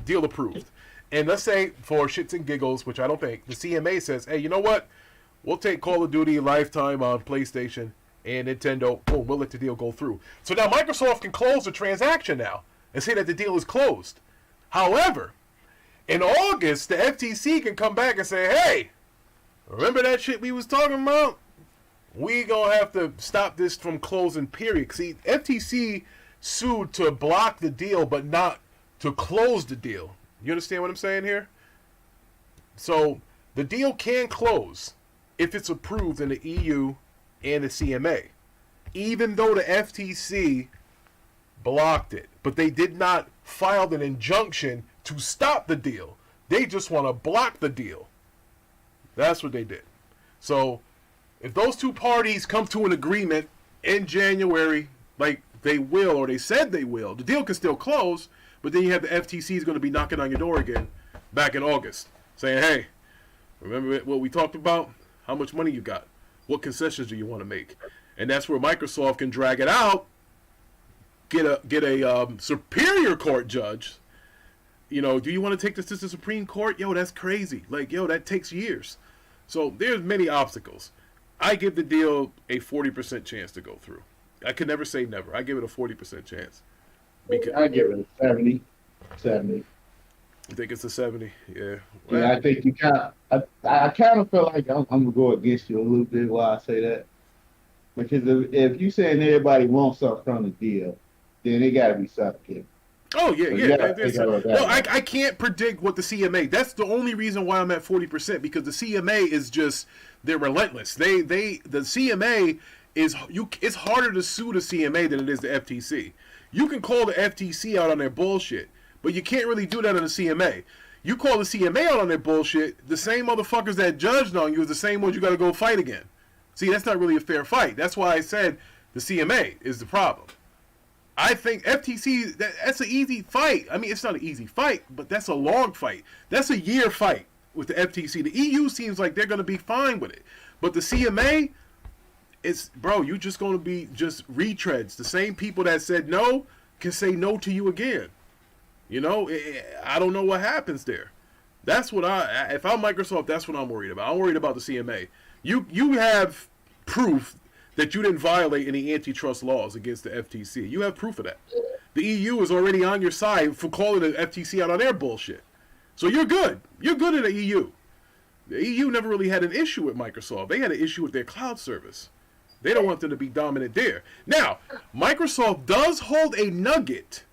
Deal approved. And let's say for shits and giggles, which I don't think, the CMA says, hey, you know what? We'll take Call of Duty Lifetime on PlayStation and Nintendo. Boom, we'll let the deal go through. So now Microsoft can close the transaction now and say that the deal is closed. However, in August, the FTC can come back and say, hey, remember that shit we was talking about? We gonna have to stop this from closing, period. See, FTC sued to block the deal, but not to close the deal. You understand what I'm saying here? So, the deal can close if it's approved in the EU and the CMA. Even though the FTC blocked it. But they did not file an injunction to stop the deal. They just want to block the deal. That's what they did. So, if those two parties come to an agreement in January, like they will, or they said they will, the deal can still close, but then you have the FTC is going to be knocking on your door again back in August, saying, hey, remember what we talked about? How much money you got? What concessions do you want to make? And that's where Microsoft can drag it out, get a superior court judge. You know, do you want to take this to the Supreme Court? Yo, that's crazy. Like, yo, that takes years. So there's many obstacles. I give the deal a 40% chance to go through. I could never say never. I give it a 40% chance. Because I give it a 70. 70. you think it's a 70? Yeah. Well, yeah, I think you I kind of feel like I'm gonna go against you a little bit while I say that, because if you saying everybody wants something from the deal, then it got to be something. Oh, yeah, So yeah. Well, I can't predict what the CMA... That's the only reason why I'm at 40%, because the CMA is just... They're relentless. The CMA is... It's harder to sue the CMA than it is the FTC. You can call the FTC out on their bullshit, but you can't really do that on the CMA. You call the CMA out on their bullshit, the same motherfuckers that judged on you is the same ones you got to go fight again. See, that's not really a fair fight. That's why I said the CMA is the problem. I think FTC, that's an easy fight. I mean, it's not an easy fight, but that's a long fight. That's a year fight with the FTC. The EU seems like they're going to be fine with it. But the CMA, it's, bro, you're just going to be just retreads. The same people that said no can say no to you again. You know, I don't know what happens there. That's what if I'm Microsoft, that's what I'm worried about. I'm worried about the CMA. You have proof that you didn't violate any antitrust laws against the FTC. You have proof of that. The EU is already on your side for calling the FTC out on their bullshit. So you're good. You're good in the EU. The EU never really had an issue with Microsoft. They had an issue with their cloud service. They don't want them to be dominant there. Now, Microsoft does hold a nugget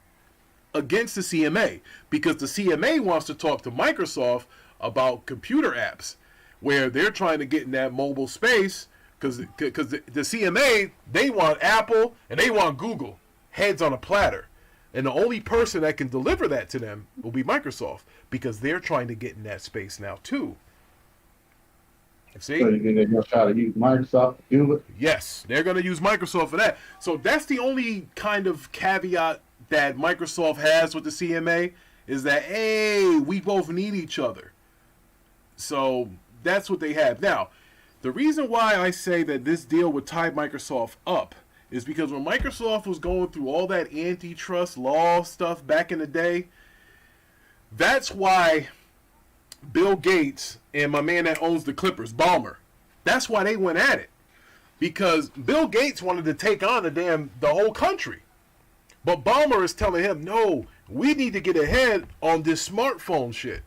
against the CMA because the CMA wants to talk to Microsoft about computer apps where they're trying to get in that mobile space because the CMA, they want Apple and they want Google heads on a platter. And the only person that can deliver that to them will be Microsoft because they're trying to get in that space now too. See? So you think they're gonna try to use Microsoft to do it? Yes, they're going to use Microsoft for that. So that's the only kind of caveat that Microsoft has with the CMA is that, hey, we both need each other. So that's what they have. Now, the reason why I say that this deal would tie Microsoft up is because when Microsoft was going through all that antitrust law stuff back in the day, that's why Bill Gates and my man that owns the Clippers, Ballmer, that's why they went at it. Because Bill Gates wanted to take on the whole country. But Ballmer is telling him, no, we need to get ahead on this smartphone shit.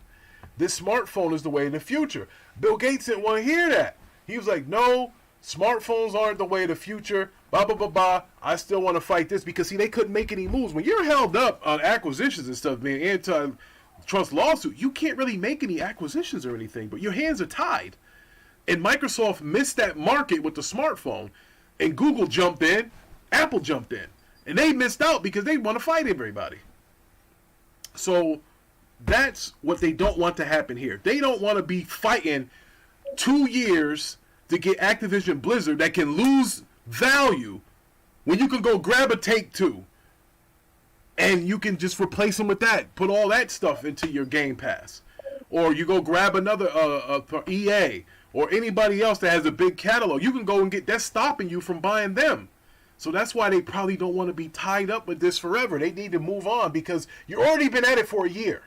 This smartphone is the way in the future. Bill Gates didn't want to hear that. He was like, no, smartphones aren't the way of the future. Blah, blah, blah, blah. I still want to fight this because, see, they couldn't make any moves. When you're held up on acquisitions and stuff, being antitrust lawsuit, you can't really make any acquisitions or anything, but your hands are tied. And Microsoft missed that market with the smartphone, and Google jumped in, Apple jumped in, and they missed out because they want to fight everybody. So that's what they don't want to happen here. They don't want to be fighting 2 years to get Activision Blizzard that can lose value when you can go grab a Take-Two and you can just replace them with that. Put all that stuff into your Game Pass. Or you go grab another EA or anybody else that has a big catalog. You can go and get, that's stopping you from buying them. So that's why they probably don't want to be tied up with this forever. They need to move on because you've already been at it for a year.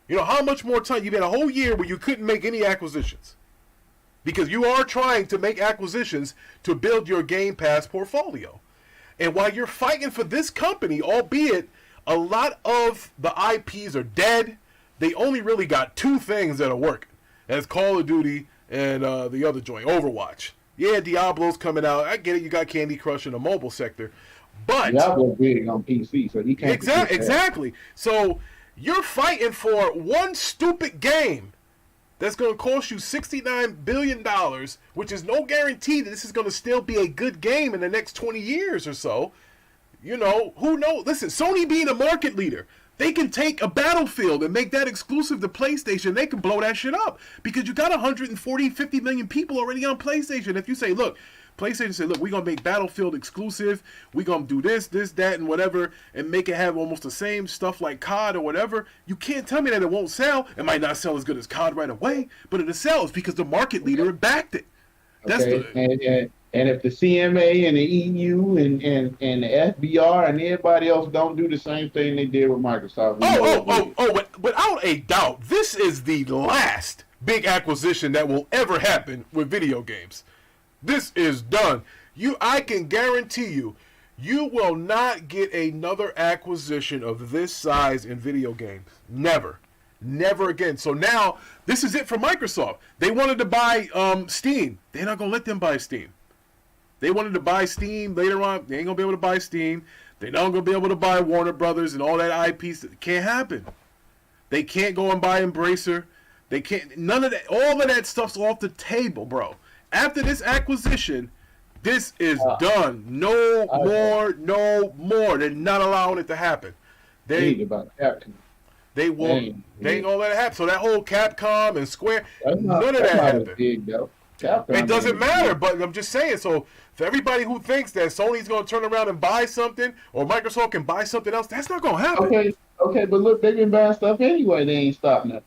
You know, how much more time? You've been a whole year where you couldn't make any acquisitions. Because you are trying to make acquisitions to build your Game Pass portfolio. And while you're fighting for this company, albeit a lot of the IPs are dead, they only really got 2 things that are working. That's Call of Duty and the other joint, Overwatch. Yeah, Diablo's coming out. I get it. You got Candy Crush in the mobile sector. But Diablo's big on PC, so you can't. Exactly. So you're fighting for one stupid game that's going to cost you $69 billion, which is no guarantee that this is going to still be a good game in the next 20 years or so. You know, who knows? Listen, Sony being a market leader, they can take a Battlefield and make that exclusive to PlayStation. They can blow that shit up because you got 140, 50 million people already on PlayStation. If you say, look, PlayStation said, look, we're going to make Battlefield exclusive. We're going to do this, that, and whatever, and make it have almost the same stuff like COD or whatever. You can't tell me that it won't sell. It might not sell as good as COD right away, but it'll sell. It's because the market leader backed it. That's and if the CMA and the EU and the FBR and everybody else don't do the same thing they did with Microsoft. Without a doubt, this is the last big acquisition that will ever happen with video games. This is done. I can guarantee you will not get another acquisition of this size in video games. Never. Never again. So now, this is it for Microsoft. They wanted to buy Steam. They're not going to let them buy Steam. They wanted to buy Steam later on. They ain't going to be able to buy Steam. They're not going to be able to buy Warner Brothers and all that IPs. It can't happen. They can't go and buy Embracer. They can't. None of that. All of that stuff's off the table, bro. After this acquisition, this is done. No more. They're not allowing it to happen. They ain't gonna let it happen. So that whole Capcom and Square, none of that happened. It doesn't matter, but I'm just saying. So for everybody who thinks that Sony's gonna turn around and buy something, or Microsoft can buy something else, that's not gonna happen. Okay, but look, they've been buying stuff anyway. They ain't stopping it.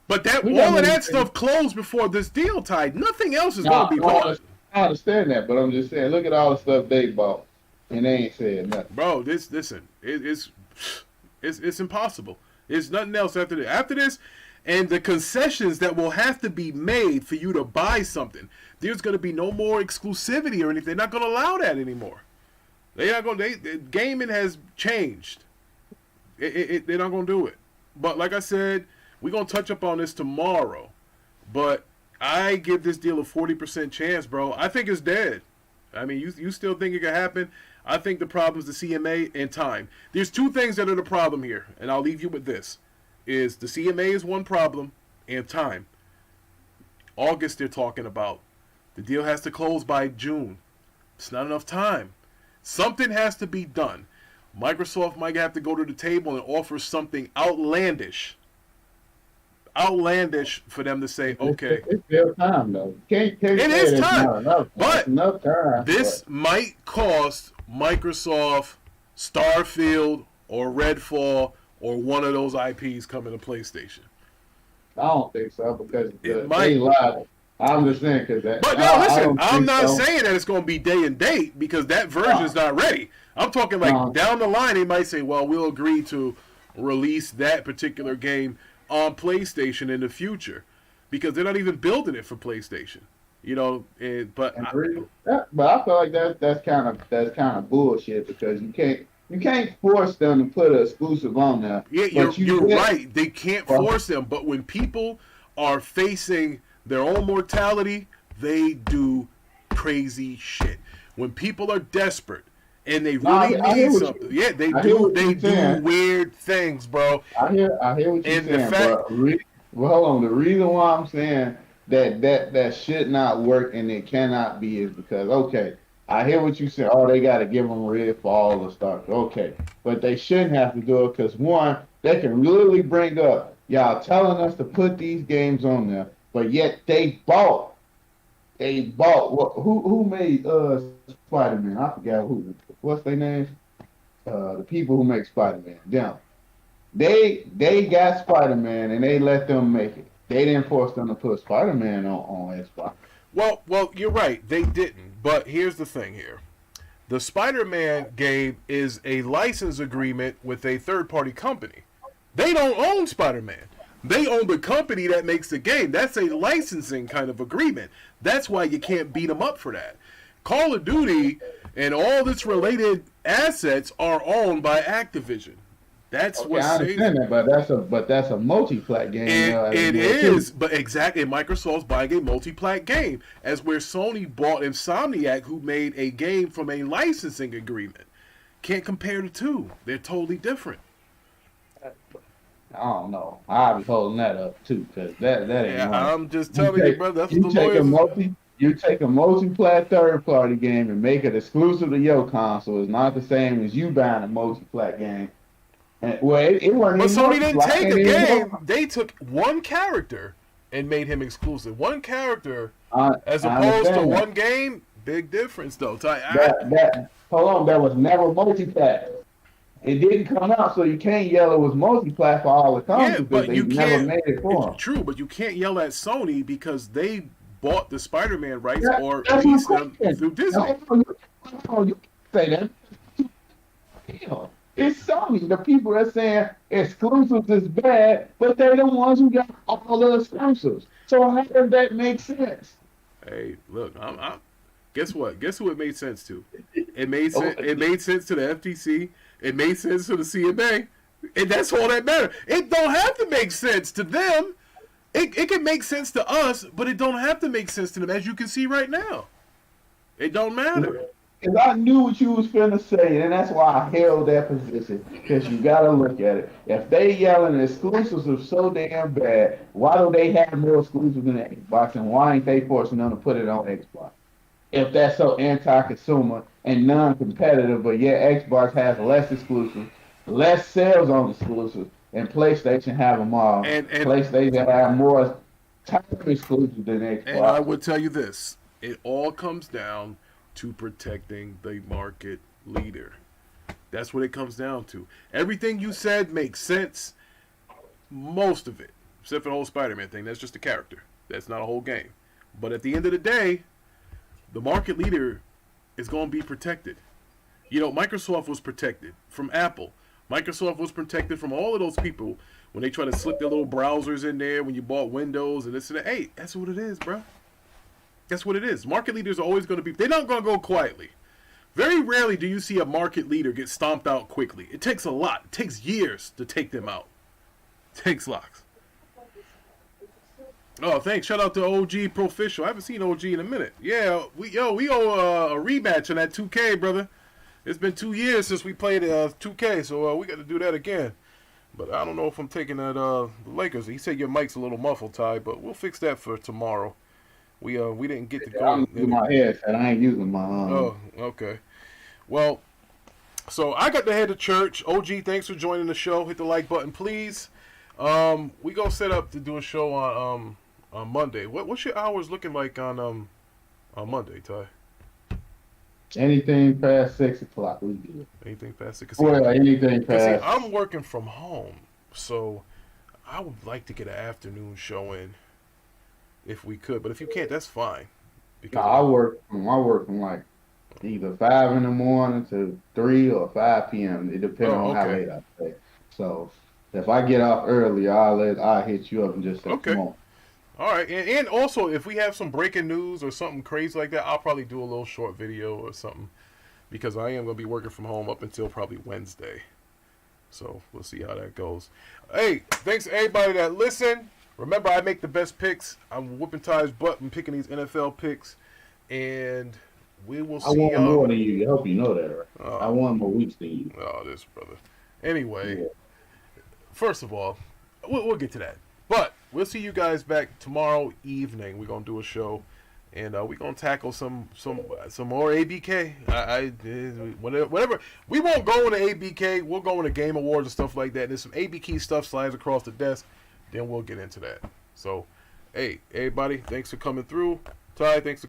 But all of that stuff closed before this deal tied. Nothing else is going to be bought. I understand that, but I'm just saying, look at all the stuff they bought, and they ain't saying nothing. Bro, it's impossible. There's nothing else after this. After this, and the concessions that will have to be made for you to buy something, there's going to be no more exclusivity or anything. They're not going to allow that anymore. They're not going. Gaming has changed. They're not going to do it. But like I said, we're going to touch up on this tomorrow. But I give this deal a 40% chance, bro. I think it's dead. I mean, you still think it could happen? I think the problem is the CMA and time. There's two things that are the problem here, and I'll leave you with this: is the CMA is one problem, and time. August they're talking about. The deal has to close by June. It's not enough time. Something has to be done. Microsoft might have to go to the table and offer something outlandish for them to say, okay. It's still time though. Can't It say is it's time, not enough. but It's enough time. This might cost Microsoft Starfield or Redfall or one of those IPs coming to PlayStation. I don't think so because It might. they lied. I'm just saying because that. But no, I listen, don't I'm think not so. saying that it's going to be day and date because that version is not ready. I'm talking like No. down the line, they might say, well, we'll agree to release that particular game on PlayStation in the future because they're not even building it for PlayStation. You know, but And but I feel like that's kind of bullshit because you can't force them to put an exclusive on there. yeah, But you're can- right. They can't force them. But when people are facing their own mortality, they do crazy shit. When people are desperate and they No, really I hear need what something, you- yeah, they I hear do. what They you're do saying. weird things, bro. I hear what you're And the saying, fact- but well, hold on. The reason why I'm saying that should not work and it cannot be is because okay, I hear what you said. Oh, they got to give them red for all the stuff. Okay, but they shouldn't have to do it because one, they can really bring up y'all telling us to put these games on there, but yet they bought what? Who made Spider-Man? I forgot who. What's their name? The people who make Spider-Man. Them. They got Spider-Man and they let them make it. They didn't force them to put Spider-Man on Xbox. Well, you're right. They didn't. But here's the thing here. The Spider-Man game is a license agreement with a third-party company. They don't own Spider-Man. They own the company that makes the game. That's a licensing kind of agreement. That's why you can't beat them up for that. Call of Duty and all its related assets are owned by Activision. That's Okay, what I saves understand that, but that's a multi-plat game. it is, but exactly, Microsoft's buying a multi-plat game, as where Sony bought Insomniac, who made a game from a licensing agreement. Can't compare the two; they're totally different. I don't know. I'll be holding that up too, because that ain't Yeah, right. I'm just telling you, brother. That's You what the take a lawyers. you take a multi-plat third-party game and make it exclusive to your console. It's not the same as you buying a multi-plat game. And, well, it wasn't. But even Sony didn't multi-plat, take it a ain't even game; they took one character and made him exclusive. One character, multi- as I opposed to understand that. one game. Big difference, though. Hold on, that was never multi-plat. It didn't come out, so you can't yell it was multi-plat for all the Yeah, consoles but because you they never can't. made it for them. It's true, but you can't yell at Sony because they bought the Spider-Man rights Yeah, or that's released my them question. through Disney. No, you say that. Hell, it's Sony. The people that saying exclusives is bad, but they're the ones who got all the exclusives. So how does that make sense? Hey, look, guess what? Guess who it made sense to? It made sense. It made sense to the FTC. It made sense to the CMA, and that's all that matters. It don't have to make sense to them. It can make sense to us, but it don't have to make sense to them, as you can see right now. It don't matter. Because I knew what you was finna say, and that's why I held that position. Because you gotta look at it. If they yelling exclusives are so damn bad, why do they have more exclusives than Xbox, and why ain't they forcing them to put it on Xbox? If that's so anti-consumer and non-competitive, but yet Xbox has less exclusives, less sales on exclusives, and PlayStation have them all. And PlayStation have more time exclusives than Xbox. And I would tell you this: it all comes down to protecting the market leader. That's what it comes down to. Everything you said makes sense. Most of it, except for the whole Spider-Man thing. That's just a character. That's not a whole game. But at the end of the day, the market leader is going to be protected. You know, Microsoft was protected from Apple. Microsoft was protected from all of those people when they try to slip their little browsers in there when you bought Windows and this and that. Hey, that's what it is, bro. That's what it is. Market leaders are always going to be. They're not going to go quietly. Very rarely do you see a market leader get stomped out quickly. It takes a lot. It takes years to take them out. It takes locks. Oh, thanks. Shout out to OG Proficial. I haven't seen OG in a minute. Yeah, we owe a rematch on that 2K, brother. It's been 2 years since we played 2K, so we got to do that again. But I don't know if I'm taking that the Lakers. He said your mic's a little muffled, Ty, but we'll fix that for tomorrow. We didn't get to go. I'm using my headset. I ain't using my Oh, okay. Well, so I got to head to church. OG, thanks for joining the show. Hit the like button, please. We gonna set up to do a show on Monday. What's your hours looking like on Monday, Ty? anything past 6 o'clock. We good. Anything past 6? Well, anything See, past. I'm working from home, so I would like to get an afternoon show in if we could. But if you can't, that's fine. Nah, I work from like either 5 in the morning to 3 or 5 p.m. It depends on how okay. late I stay. So if I get off early, I'll hit you up and just say, Okay. come on. All right, and also if we have some breaking news or something crazy like that, I'll probably do a little short video or something because I am gonna be working from home up until probably Wednesday. So we'll see how that goes. Hey, thanks to everybody that listened. Remember, I make the best picks. I'm whooping Ty's butt and picking these NFL picks, and we will I see won y'all. more than you. I hope you know that, right? Oh. I won more weeks than you. Oh, this brother. Anyway, Yeah. first of all, we'll get to that. But we'll see you guys back tomorrow evening. We're gonna do a show, and we're gonna tackle some more ABK. Whatever. We won't go into ABK. We'll go into Game Awards and stuff like that. There's some ABK stuff slides across the desk. Then we'll get into that. So, hey, everybody, thanks for coming through. Ty, thanks for